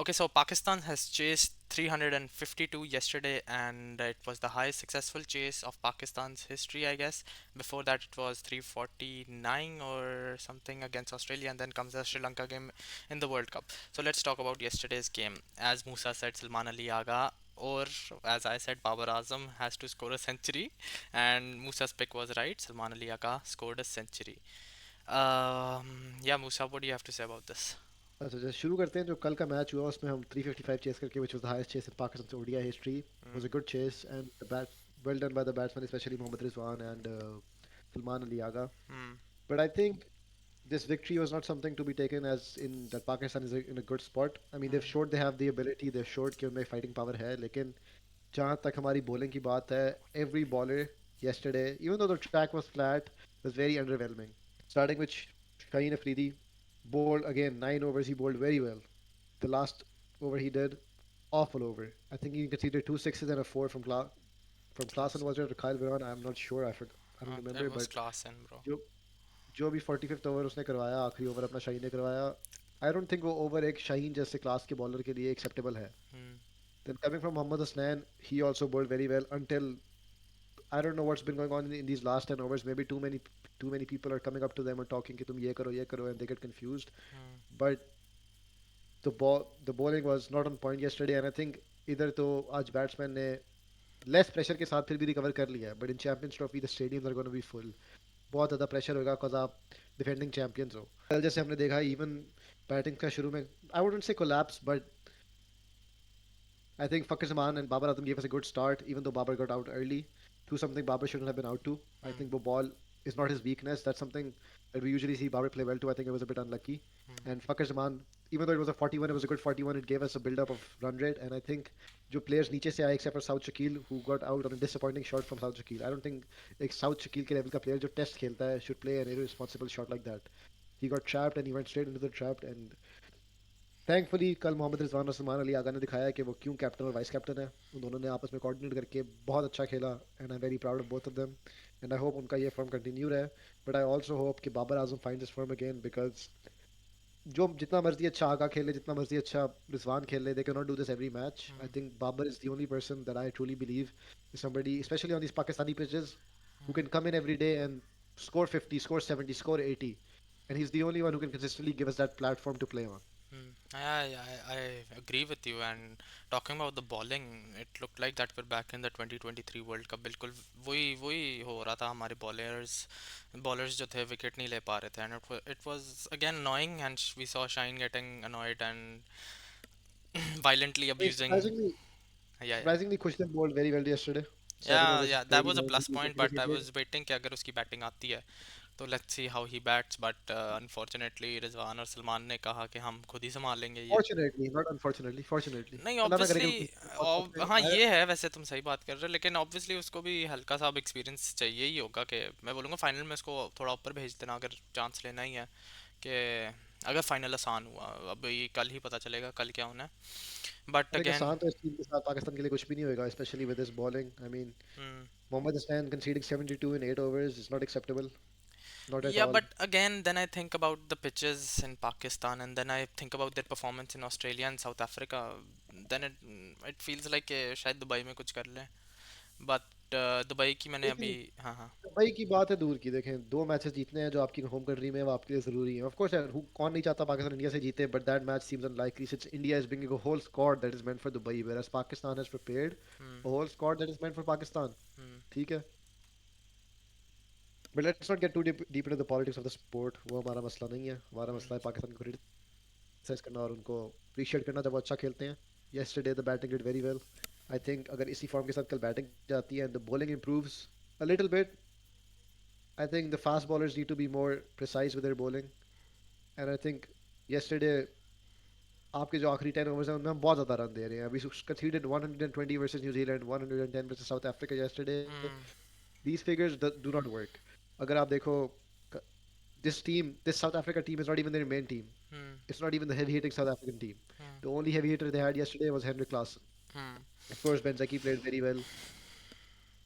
Okay, so Pakistan has chased 352 yesterday, and it was the highest successful chase of Pakistan's history, I guess. Before that, it was 349 or something against Australia, and then comes the Sri Lanka game in the World Cup. So let's talk about yesterday's game. As Musa said, Salman Ali Aga, or as I said, Babar Azam has to score a century, and Musa's pick was right. Salman Ali Aga scored a century. Yeah, Musa, what do you have to say about this? अच्छा जैसे शुरू करते हैं जो कल का match हुआ उसमें हम 355 चेस करके which was the highest chase in Pakistan's ODI history was a good chase and the bat well done by the batsman especially Mohammad Rizwan and Salman Ali Agha. Hmm. But I think this victory was not something to be taken as in that Pakistan is in a good spot. I mean they've Hmm. showed they have the ability, they've showed कि उनमें fighting power है लेकिन जहाँ तक हमारी bowling की बात है every bowler yesterday even though the track was flat was very underwhelming. Starting with Shaheen Afridi bowled again 9 overs he bowled very well. The last over he did, awful over. I think he conceded two sixes and a four from Klaasen Class. was it or Kyle Vaughan? I'm not sure. I don't It remember. was But class in, bro. जो जो भी 45th over उसने करवाया आखिरी over अपना शाहीन ने करवाया I don't think वो ओवर एक शाहीन जैसे क्लास के बॉलर के लिए एक्सेप्टेबल है. Hmm. Then coming from Mohammad Hasnain, he also bowled very well until I don't know what's been going on in these last 10 overs. Maybe too many people are coming up to them and talking कि तुम ये करो and they get confused. Hmm. But the bowling was not on point yesterday and I think इधर तो आज batsman ने less pressure के साथ फिर भी रिकवर कर लिया है but in Champions Trophy the stadiums are gonna be full. बहुत ज़्यादा प्रेशर होगा बिकॉज आप डिफेंडिंग चैंपियंस हो. कल जैसे हमने देखा इवन बैटिंग का शुरू में I wouldn't say collapse but I think Fakir Zaman and Babar Azam gave us a good start, even though Babar got out early to something Babar shouldn't have been out to. I Hmm. think the ball is not his weakness. That's something that we usually see Babar play well to. I think it was a bit unlucky. Hmm. And Fakir Zaman, even though it was a 41, it was a good 41. It gave us a build up of run rate. And I think जो players नीचे से आए except for South Shakil who got out on a disappointing shot from South Shakil. I don't think एक South Shakil के level का player जो test खेलता है should play an irresponsible shot like that. He got trapped and he went straight into the trap and thankfully कल मोहम्मद रिजवान और सलमान अली आगा ने दिखाया कि वो क्यों कैप्टन और वाइस कैप्टन है. उन दोनों ने आपस में कोऑर्डिनेट करके बहुत अच्छा खेला and I am very proud of both of them and I hope उनका ये फॉर्म कंटिन्यू रहे. बट आई ऑल्सो होप कि Babar Azam find this form again because जो जितना मर्जी अच्छा आगा खेले जितना मर्जी अच्छा रिजवान खेले they can not do this every match. I Hmm. Think Babar is the only person that I truly believe is somebody specially on this Pakistani pitches who can come in every day and score 50, score 70, score 80. And he's the only one who can consistently give us that platform to play on. Hmm. I agree with you. And talking about the bowling, it looked like that we're back in the 2023 World Cup. बिल्कुल वही वही हो रहा था. हमारे bowlers जो थे wicket नहीं ले पा रहे थे, and it was again annoying, and we saw Shine getting annoyed and violently abusing. Surprisingly, Yeah, yeah. surprisingly, Kushner bowled very well yesterday. Seven Yeah, overs yeah, that played was a well. plus point, He was but I hitting. was waiting कि अगर उसकी batting आती है तो let's see how he bats. But unfortunately Rizwan और सलमान ने कहा कि हम खुद ही संभाल लेंगे ये. Fortunately, not unfortunately. Fortunately, नहीं, अल्लाह ना करे ऑब्वियसली. कि Kushner बहुत top पे. हाँ, ये है, वैसे तुम सही बात कर रहे हो, लेकिन ऑब्वियसली उसको भी हल्का सा अब एक्सपीरियंस चाहिए ही होगा. कि मैं बोलूँगा फाइनल में उसको थोड़ा ऊपर भेज देना अगर चांस लेना ही है. कि अगर फाइनल आसान हुआ, अब ये कल ही पता चलेगा कल क्या होना है, बट देख अगेन. आसान तो इस टीम के साथ पाकिस्तान के लिए कुछ भी नहीं होगा, especially with this bowling. I mean, Mohammad Hassan conceding 72 in 8 overs is not acceptable, not at Yeah, all. but again, then I think about the pitches in Pakistan, and then I think about their performance in Australia and South Africa. Then it feels like शायद Dubai में कुछ कर लें. But Dubai की मैंने अभी. लेकिन हाँ, हाँ. दुबई की बात है दूर की. देखें दो मैचेस जीतने हैं जो आपकी होम कंट्री में, वो आपके लिए जरूरी है. ऑफ कोर्स यार कौन नहीं चाहता पाकिस्तान इंडिया से जीते, but that match seems unlikely since India is bringing a whole squad that is meant for Dubai whereas Pakistan has prepared Hmm, a whole squad that is meant for Pakistan. hmm, ठीक है. But let's not get too deep into the politics of the sport. वो हमारा मसला नहीं है. हमारा hmm, मसला है पाकिस्तान को क्रिटिसाइज करना और उनको अप्रिशिएट करना जब वो अच्छा खेलते हैं. Yesterday the batting did very well. I think अगर इसी फॉर्म के साथ कल बैटिंग जाती है and the bowling improves a little bit, I think the fast bowlers need to be more precise with their bowling. And I think yesterday आपके जो आखिरी 10 overs हैं उनमें हम बहुत ज़्यादा रन दे रहे हैं. We conceded 120 versus New Zealand, 110 versus South Africa yesterday. hmm, These figures do not work. अगर आप देखो this South Africa team is not even their main team. hmm, It's not even the heavy hitting South African team. hmm, The only heavy hitter they had yesterday was Henrik Klassen. hmm, Of course, Benzeki played very well.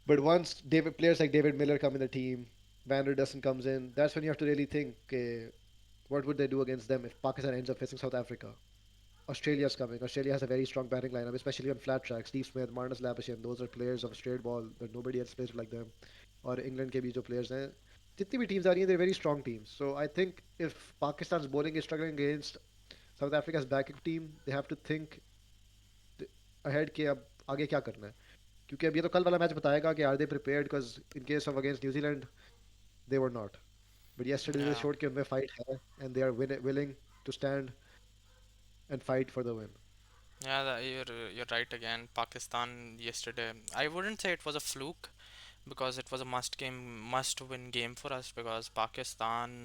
But once players like David Miller come in the team, Vander Dussen comes in, that's when you have to really think, what would they do against them if Pakistan ends up facing South Africa? Australia's coming. Australia has a very strong batting lineup, especially on flat tracks. Steve Smith, Marnus Labuschagne, those are players of straight ball that nobody else plays like them. और England के भी जो players हैं, जितनी भी teams आ रही हैं, they're very strong teams. So I think if Pakistan's bowling is struggling against South Africa's backup team, they have to think ahead कि अब आगे क्या करना है. क्योंकि अब ये तो कल वाला मैच बताएगा कि are they prepared, because in case of against New Zealand they were not. But yesterday they Yeah. showed कि उनमें fight है and they are willing to stand and fight for the win. Yeah, you're right again. Pakistan yesterday. I wouldn't say it was a fluke because it was a must win game for us because Pakistan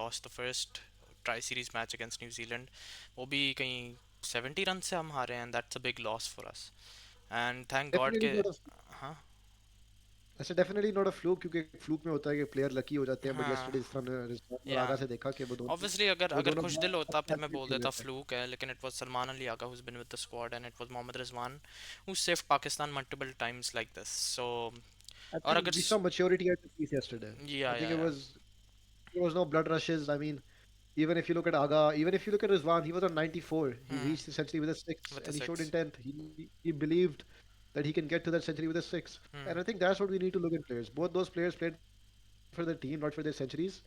lost the first tri-series match against New Zealand. वो भी कहीं 70 run से हम हारे and that's a big loss for us. And thank God Definitely के not a हाँ ऐसे definitely not a fluke, क्योंकि फ्लूक में होता है कि प्लेयर लकी हो जाते हैं, बट हाँ यस्टरडे जिस तरह हमने रिजवान और आगा yeah. से देखा कि Obviously अगर वो अगर दोनों खुश बहुत दिल होता अच्छा फिर मैं क्रिकेट बोल खेल देता रहे थे. फ्लूक है लेकिन it was Salman Ali Agha who's been with the squad and it was Mohammad Rizwan who saved Pakistan multiple times like this. So I और think अगर we saw maturity at the piece yesterday. I yeah think yeah yeah. there was no blood rushes. I mean, even if you look at Aga, even if you look at Rizwan, he was on 94. He Hmm. reached the century with a six, With the and he showed six. intent. He believed that he can get to that century with a six. Hmm. And I think that's what we need to look in players. Both those players played for their team, not for their centuries.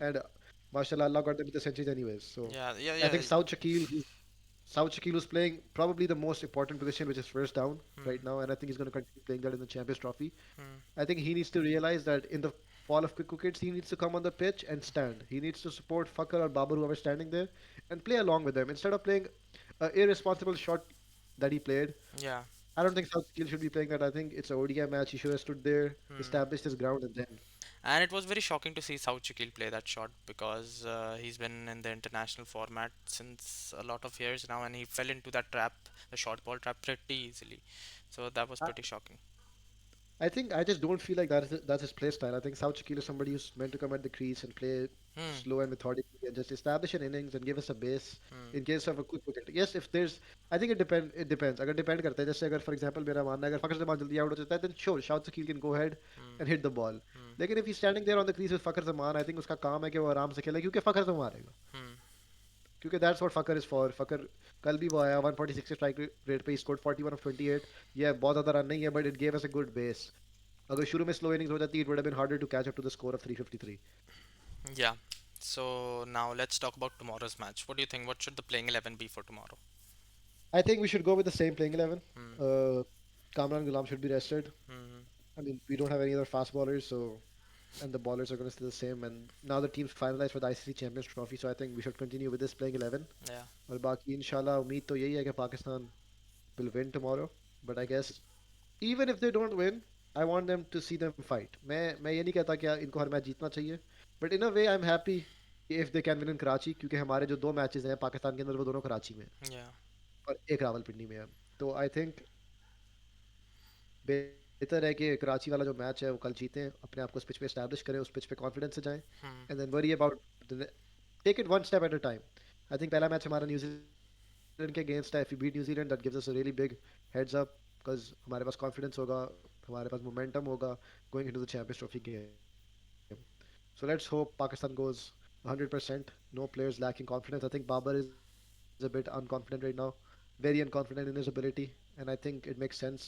And Hmm. mashallah, Allah got them with the centuries anyways. So Yeah, I yeah, think yeah. South Shakil was playing probably the most important position, which is first down Hmm. right now, and I think he's going to continue playing that in the Champions Trophy. Hmm. I think he needs to realize that in the fall of quick wickets, he needs to come on the pitch and stand. He needs to support Fakar or Babar, whoever's standing there, and play along with them instead of playing an irresponsible shot that he played. Yeah. I don't think South Shakil should be playing that. I think it's a ODI match. He should have stood there, Hmm. established his ground, and then. And it was very shocking to see South Shakil play that shot because he's been in the international format since a lot of years now, and he fell into that trap, the short ball trap, pretty easily. So that was pretty shocking. I just don't feel like that's his play style. I think South Shakil is somebody who's meant to come at the crease and play Hmm. slow and methodically and just establish an innings and give us a base Hmm. in case of a quick wicket. Yes, if there's, I think it depends. अगर depend करता है, जैसे अगर for example मेरा मानना है अगर फकर जमान जल्दी out हो जाता है, then sure South Shakil can go ahead Hmm. and hit the ball. Hmm. लेकिन if he's standing there on the crease with फकर Zaman, I think उसका काम है कि वो आराम से खेले, क्योंकि फकर तो मारेगा. Hmm. क्योंकि that's what फकर is for. फकर कल भी वो आया 146 स्ट्राइक रेट पे, he scored 41 of 28. ये बहुत ज़्यादा रन नहीं है, but it gave us a good base. अगर शुरू में स्लो इनिंग्स हो जाती, it would have been harder to catch up to the score of 353. Yeah. So now let's talk about tomorrow's match. What do you think? What should the playing 11 be for tomorrow? I think we should go with the same playing 11. Hmm. Uh, Kamran Gulam should be rested. Hmm. I mean, we don't have any other fast bowlers, so and the bowlers are going to stay the same. And now the team's finalized for the ICC Champions Trophy, so I think we should continue with this playing 11. Yeah. और बाकी इंशाल्लाह उम्मीद तो यही है कि Pakistan will win tomorrow. But I guess even if they don't win, I want them to see them fight. मैं ये नहीं कहता कि इनको हर मैच जीतना चाहिए. But in a way, I'm happy if they can win in Karachi, क्योंकि हमारे जो दो मैचेस हैं पाकिस्तान के अंदर वो दोनों कराची में हैं Yeah. और एक रावलपिंडी में है. तो आई थिंक बेहतर है कि कराची वाला जो मैच है वो कल जीतें, अपने आप को उस पिच पे एस्टैब्लिश करें, उस पिच पे कॉन्फिडेंस से जाएं, Hmm. And then worry about take it one step at a time. I think पहला मैच हमारा न्यूजीलैंड के अगेंस्ट है. If you beat New Zealand that gives us a really big heads up, because हमारे पास confidence होगा, हमारे पास momentum होगा going into the Champions Trophy game. So let's hope Pakistan goes 100%. No players lacking confidence. I think Babar is a bit unconfident right now, very unconfident in his ability, and I think it makes sense.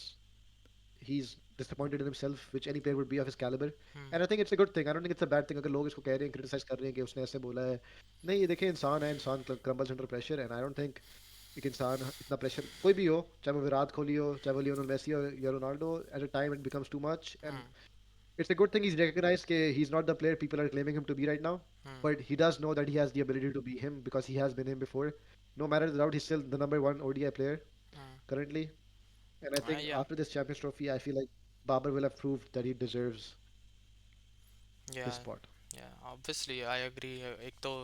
He's disappointed in himself, which any player would be of his caliber. And I think Hmm. it's a good thing. I don't think it's a bad thing. अगर लोग इसको कह रहे हैं, criticise कर रहे हैं कि उसने ऐसे बोला है, नहीं, ये देखिए इंसान है, इंसान crumbles under pressure, and I don't think एक इंसान इतना प्रेशर कोई भी हो, चाहे वो विराट कोहली हो, चाहे वो लियोनेल मेसी हो या Ronaldo, eight a time it becomes too much. Hmm. And it's a good thing he's recognized that he's not the player people are claiming him to be right now, Hmm. but he does know that he has the ability to be him because he has been him before. No matter the doubt, he's still the number one ODI player Hmm. currently, and I think Yeah. after this Champions Trophy, I feel like Babar will have proved that he deserves his Yeah. spot. Yeah, obviously I agree. एक तो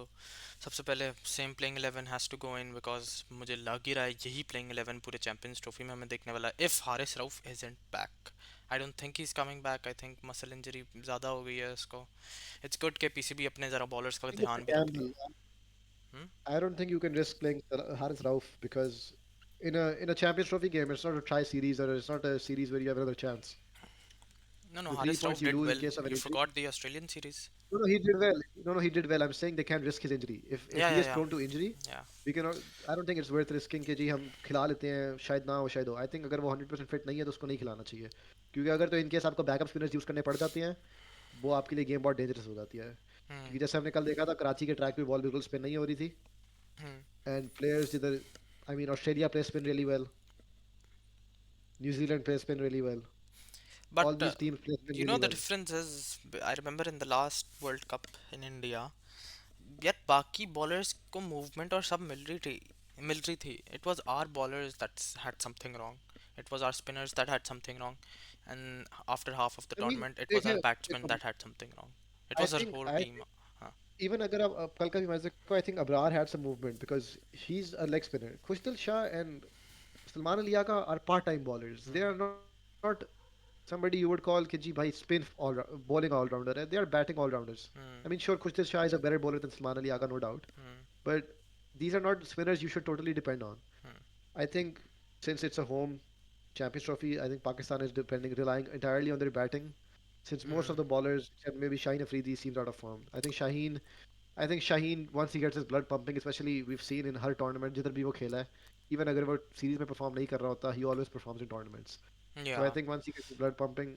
सबसे पहले same playing 11 has to go in because मुझे लग ही रहा है यही playing 11 पूरे चैंपियंस ट्रॉफी में हमें देखने वाला है if Haris Rauf isn't back. I don't think he is coming back. I think muscle injury ज़्यादा हो गई है उसको. इट्स गुड के पीसीबी अपने ज़रा बॉलर्स का I think it's a ध्यान भी रख ले. gamble. Hmm. I don't think you can risk playing Haris Rauf because in a Champions Trophy game, it's not a try series or it's not a series where you have another chance. No, no, The three Haris points Rauf you did lose in well. case of an You injury. forgot the Australian series. No, no, he did well. No, no, he did well. I'm saying they can't risk his injury. If Yeah, he yeah, is yeah, prone to injury, yeah. we cannot. I don't think it's worth risking कि जी हम खिला लेते हैं शायद ना हो शायद हो. I think अगर वो 100% fit नहीं है तो उसको नहीं खिलाना चाहिए. क्योंकि अगर तो इन केस आपको बैकअप स्पिनर्स यूज करने पड़ जाते हैं, वो आपके लिए गेम बहुत डेंजरस हो जाती है. Hmm. क्योंकि जैसे हमने कल देखा था कराची के ट्रैक पे बॉल बिल्कुल स्पिन नहीं हो रही थी. Hmm. एंड प्लेयर्स इधर, I mean Australia play spin really well, New Zealand play spin really well, But all these teams play spin you know really the well. difference is, I remember in the last World Cup in India, यार बाकी bowlers को movement और सब मिल रही थी. It was our bowlers that had something wrong. It was our spinners that had something wrong. And after half of the I mean tournament, it was देखिए our batsmen देखो, that had something wrong. It I was our think whole I team. Huh. Even अगर आप कल का भी match देखो, I think Abrar had some movement because he is a leg spinner. Khushdil Shah and Salman Ali Agha are part time bowlers. They are not somebody you would call कि जी भाई spin all bowling all rounder है. They are batting all rounders. Hmm. I mean sure Khushdil Shah is a better bowler than Salman Ali Agha, no doubt, Hmm. but these are not spinners you should totally depend on. Hmm. I think since it's a home Champions Trophy, I think Pakistan is relying entirely on their batting. Since most Hmm. of the bowlers, except maybe Shaheen Afridi, seems out of form. I think Shaheen, once he gets his blood pumping, especially we've seen in her tournament, जिधर भी वो खेला है, even अगर वो series में perform नहीं कर रहा होता, he always performs in tournaments. So I Yeah. think once he gets his blood pumping,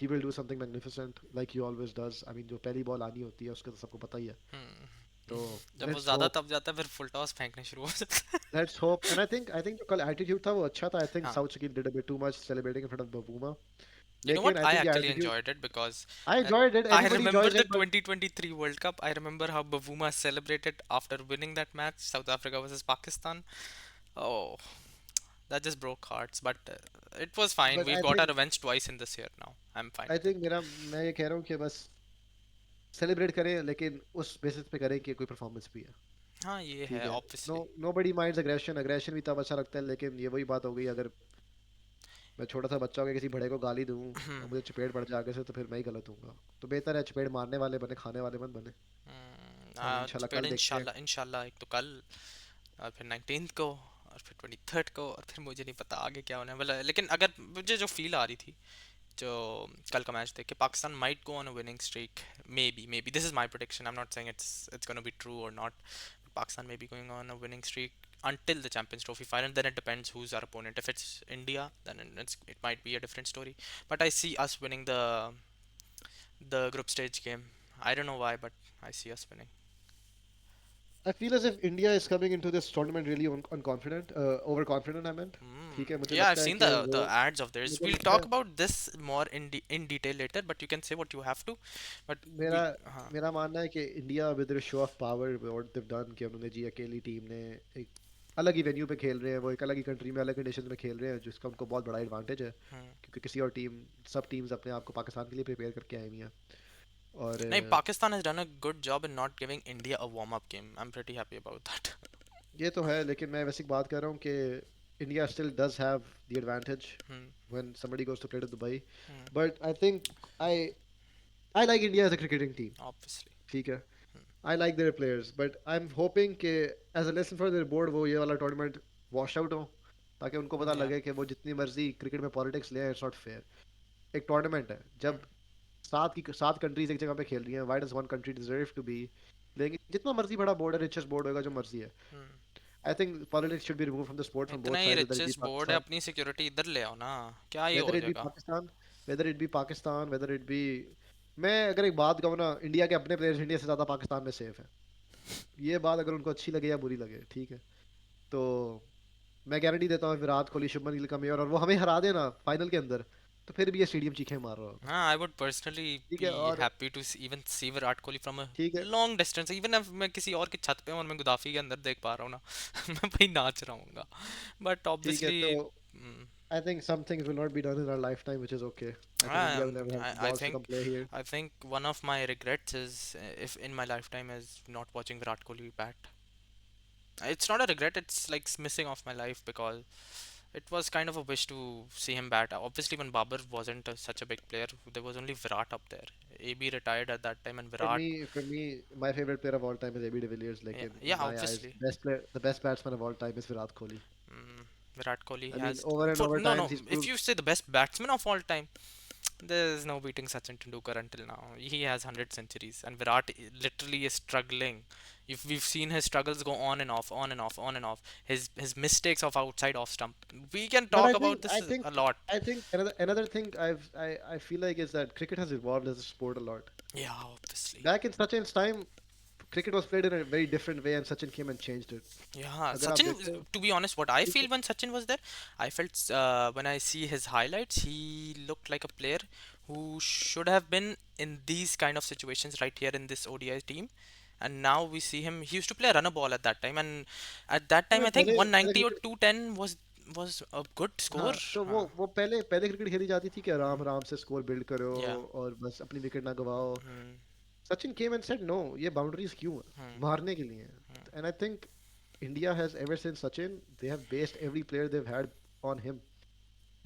he will do something magnificent like he always does. I mean, जो पहली बॉल आनी होती है उसका तो सबको पता ही है. Hmm. तो जब वो let's ज्यादा hope, तब जाता है फिर फुल टॉस फेंकने शुरू हो जाता है. let's hope. And I think जो कल attitude था वो अच्छा था. I think हाँ. South Shakil did a bit too much celebrating in front of Bavuma. You know लेकिन what? I I think the actually attitude, enjoyed it because I uh, enjoyed it. I Everybody remember enjoys the it, but 2023 World Cup. I remember how Bavuma celebrated after winning that match, South Africa versus Pakistan. Oh, that just broke hearts. But it was fine. but We I got our think revenge twice in this year now. I'm fine I with it. think मेरा मैं ये कह रहा हूँ कि बस celebrate करें लेकिन उस बेसिस पे करें कि कोई परफॉर्मेंस भी है. हाँ, ये ठीक है है. No, obviously. nobody minds aggression भी तब अच्छा लगता है. लेकिन ये वही बात हो गई, अगर मैं छोटा सा बच्चा होकर किसी बड़े को गाली दूं और मुझे चपेट पड़ जाए आगे से तो फिर मैं ही गलत हूँगा. तो बेहतर है चपेट मारने वाले बने, खाने वाले मत बने. अब इंशाल्लाह फिर कल देखते हैं. इंशाल्लाह इंशाल्लाह एक तो कल और फिर 19th को और फिर 23rd को और फिर मुझे नहीं पता आगे क्या होने वाला है. लेकिन अगर मुझे जो फील आ रही थी जो कल का मैच देख के, Pakistan might go on a winning streak. May be this is my prediction. I am not saying it's gonna be true और not. Pakistan may be going on a winning streak until the Champions Trophy final, and then it depends who's our opponent. If it's India, then it might be a different story. But I see us winning the group stage game. I don't know why, but I see us winning. I feel as if India is coming into this tournament really unconfident, overconfident I meant. ठीक है, मुझे Yeah, I've लगता है seen कि the वो, ads of theirs. मुझे We'll लगता talk है about this more in detail later, but you can say what you have to. But मेरा we, हाँ. मेरा मानना है कि India with their show off power what they've done, कि उन्होंने जी अकेली टीम ने एक अलग ही वेन्यू पे खेल रहे हैं, वो एक अलग ही कंट्री में अलग कंडीशन में खेल रहे हैं जिसका उनको बहुत बड़ा एडवांटेज है. हम्म. क्योंकि किसी और टीम, सब टीम्स अपने आप को पाकिस्तान के लिए प्रिपेयर करके आई हुई हैं. और नहीं, Pakistan has done a good job in not giving India a warm-up game. I'm pretty happy about that. ये तो है, लेकिन मैं वैसे बात कर रहा हूँ कि India still does have the advantage Hmm. when somebody goes to play to Dubai. Hmm. But I think I I like India as a cricketing team. Obviously. ठीक है. Hmm. I like their players, but I'm hoping कि as a lesson for their board वो ये वाला tournament wash out हो, ताकि उनको पता Yeah. लगे कि वो जितनी मर्जी क्रिकेट में पॉलिटिक्स ले, इट्स नॉट फेयर. एक टूर्नामेंट है, Hmm. जब सात कंट्रीज एक जगह पे खेल रही हैं, why does one country deserve to be लेंगे जितना मर्जी बड़ा बोर्ड है, रिचेस्ट बोर्ड होगा जो मर्जी है. Hmm. I think politics should be remove from the sport from इतना बोथ ही sides, whether it be richest board है, पाकिस्तान, अपनी सिक्योरिटी इधर ले आओ ना. क्या ये वेदर हो इट बी जाएगा? Pakistan, weather it B Pakistan, weather it B. मैं अगर एक बात कहूँ ना, इंडिया के अपने प्लेयर्स इंडिया से ज़्यादा पाकिस्तान में सेफ है. ये बात अगर उनको अच्छी लगे या बुरी लगे, ठीक है. तो मैं गारंटी देता हूँ विराट कोहली, शुभमन गिल का मेयर, और वो हमें हरा देना फाइनल के अंदर, तो फिर भी ये स्टेडियम चीखें मार रहा होगा. हाँ, I would personally ठीक है. be और happy to even see Virat Kohli from a ठीक है. long distance. Even if मैं किसी और की छत पे हूँ और मैं गुदाफी के अंदर देख पा रहा हूँ ना, मैं वही नाच रहा हूँगा. But ठीक है. obviously, तो mm, I think some things will not be done in our lifetime, which is okay. I think India will never have I balls to come think play here. I think one of my regrets is if in my lifetime is not watching Virat Kohli bat. It's not a regret. It's like missing off my life because it was kind of a wish to see him bat. Obviously, when Babar wasn't such a big player, there was only Virat up there. AB retired at that time, and Virat. For me, my favorite player of all time is AB de Villiers. Like Yeah, in yeah, my eyes, obviously. the best batsman of all time is Virat Kohli. Mm, Virat Kohli I mean, has over and for over no, no. times he's If proved. you say the best batsman of all time, There's no beating Sachin Tendulkar until now. He has 100 centuries, and Virat literally is struggling. If we've seen his struggles go on and off, on and off, on and off. His mistakes of outside off stump. We can But talk about this a lot. I think another thing I feel like is that cricket has evolved as a sport a lot. Yeah, obviously. Back in Sachin's time, cricket was played in a very different way, and Sachin came and changed it. Yeah, अगर आप Sachin, देखते हो, to be honest, what I feel cricket- when Sachin was there, I felt when I see his highlights, he looked like a player who should have been in these kind of situations right here in this ODI team. And now we see him, he used to play runner ball at that time. And at that time, नहीं, I think पहले 190 or cricket 210 was a good score. हाँ तो Huh. वो पहले cricket खेली जाती थी कि आराम आराम से स्कोर बिल्ड करो Yeah. और बस अपनी विकेट ना गवाओ. Hmm. Sachin came and said, no, ये बाउंड्रीज क्यों है? Hmm. मारने के लिए हैं. And I think India has ever since Sachin, they have based every player they've had on him.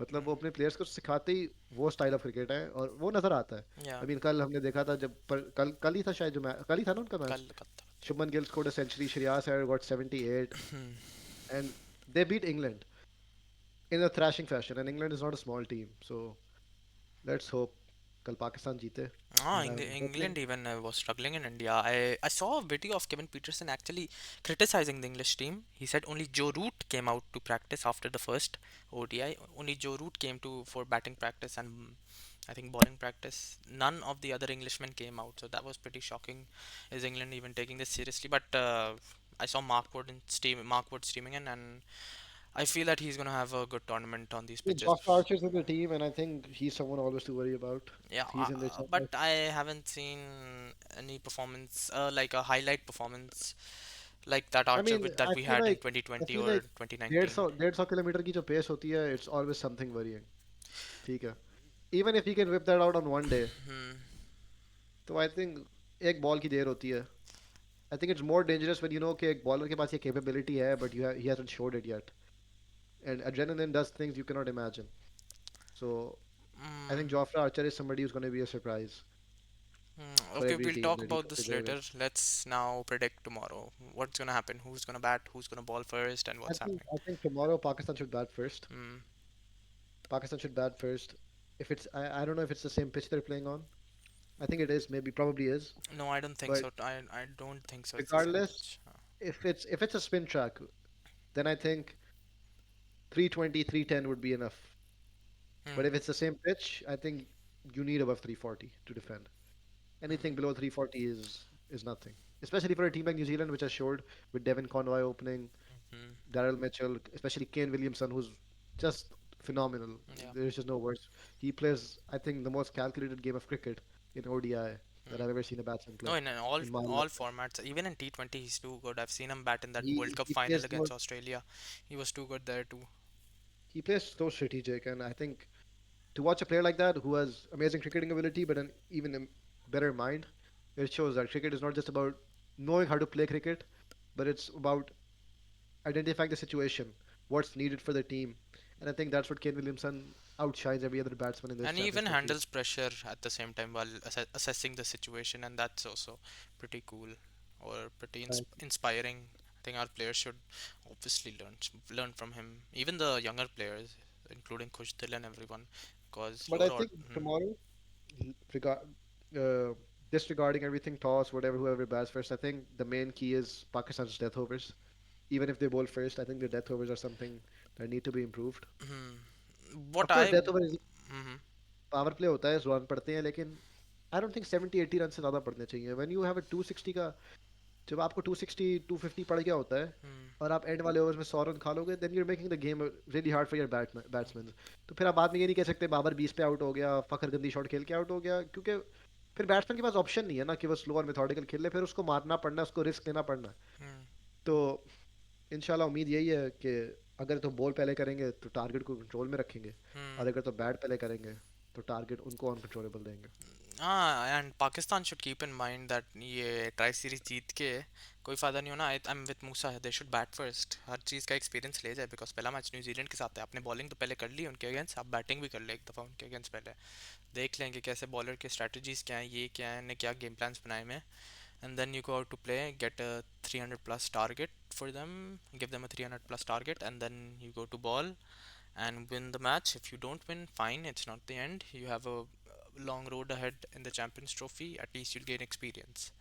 मतलब वो अपने प्लेयर्स को सिखाते ही वो स्टाइल ऑफ क्रिकेट है और वो नजर आता है. Yeah. I mean कल हमने देखा था कल ही था शायद कल ही था ना उनका match. Kal. Shubman Gill scored a century, Shreyas had got 78 and they beat England in a thrashing fashion and England is not a small team. So let's hope कल पाकिस्तान जीते Ah, and I'm hoping England even was struggling in India. I saw a video of Kevin Peterson actually criticizing the English team. He said only Joe Root came out to practice after the first ODI. Only Joe Root came to for batting practice and I think bowling practice. None of the other Englishmen came out, so that was pretty shocking. Is England even taking this seriously? But I saw Mark Wood streaming in, and I feel that he's gonna have a good tournament on these yeah, pitches. Josh Archer's in the team and I think he's someone always to worry about. Yeah, He's in the chat. but I haven't seen any performance, like a highlight performance like that I Archer mean that I we feel had in like 2020 or 2019. 150 kilometre की जो pace होती है it's always something worrying. ठीक है. Even if he can whip that out on one day, Hmm. तो I think एक ball की देर होती है. I think it's more dangerous when you know कि एक बॉलर के पास ये capability है but he hasn't showed it yet. And adrenaline does things you cannot imagine. So I Mm, think Jofra Archer is somebody who's going to be a surprise for okay, every we'll team talk that he about comes to this go later. against. Let's now predict tomorrow. What's gonna happen? Who's gonna bat? Who's gonna ball first? And what's happening? I think tomorrow Pakistan should bat first. Mm, Pakistan should bat first. If it's I don't know if it's the same pitch they're playing on. I think it is, maybe probably is. no, I don't think But so. I don't think so. It's the same regardless, pitch. if it's a spin track, then I think 320, 310 would be enough. But Hmm. if it's the same pitch, I think you need above 340 to defend. Anything below 340 is nothing. Especially for a team like New Zealand, which has showed with Devin Conway opening, Hmm. Daryl Mitchell, especially Kane Williamson, who's just phenomenal. Yeah. There's just no words. He plays, I think, the most calculated game of cricket in ODI that I've ever seen a batsman No, play in all in my all life. formats, even in T20, he's too good. I've seen him bat in that World Cup He final plays against Australia. He was too good there too. he plays so strategic, and I think to watch a player like that who has amazing cricketing ability but an even better mind, it shows that cricket is not just about knowing how to play cricket, but it's about identifying the situation, what's needed for the team. And I think that's what Kane Williamson outshines every other batsman in this And he even championship. I feel. handles pressure at the same time while assessing the situation, and that's also pretty cool or pretty Right. inspiring. I think our players should obviously learn from him, even the younger players, including Khush and everyone, because But I think tomorrow, regard, uh, disregarding everything, toss, whatever, whoever bats first, I think the main key is Pakistan's death overs. Even if they bowl first, I think the death overs are something that need to be improved. what Of course, I death over is mhm, power play होता है run पड़ते हैं लेकिन I don't think 70-80 run से ज़्यादा पड़ने चाहिए when you have a 260 का जब आपको 260 250 पड़ गया होता है hmm, और आप एंड वाले ओवर्स में 100 रन खा लोगे then you are making the game really hard for your batsman तो फिर आप बाद में ये नहीं कह सकते बाबर 20 पे आउट हो गया फखर गंदी शॉट खेल के आउट हो गया क्योंकि फिर बैट्समैन के पास ऑप्शन नहीं है ना कि वो स्लो और मेथोडिकल खेल ले फिर उसको मारना पड़ना है उसको रिस्क लेना पड़ना है hmm. तो इंशाल्लाह उम्मीद यही है कि अगर तो बॉल पहले करेंगे तो टारगेट को कंट्रोल में रखेंगे Hmm. और अगर तो बैट पहले करेंगे तो टारगेट उनको अनकंट्रोलेबल देंगे And Pakistan should keep in mind that ये ट्राई सीरीज जीत के कोई फायदा नहीं होना. I am with Musa. They should bat first. हर चीज़ का एक्सपीरियंस ले जाए बिकॉज पहला मैच न्यूजीलैंड के साथ है. आपने बॉलिंग तो पहले कर ली उनके अगेंस्ट, आप बैटिंग भी कर ले एक दफ़ा उनके अगेंस्ट पहले. देख लेंगे कैसे बॉलर के स्ट्रेटजीज क्या हैं, ये क्या है, ने क्या गेम प्लान्स बनाए में. And then you go out to play, get a 300 plus target for them, give them a 300 plus target, and then you go to ball and win the match. If you don't win, fine, it's not the end. You have a long road ahead in the Champions Trophy, at least you'll gain experience.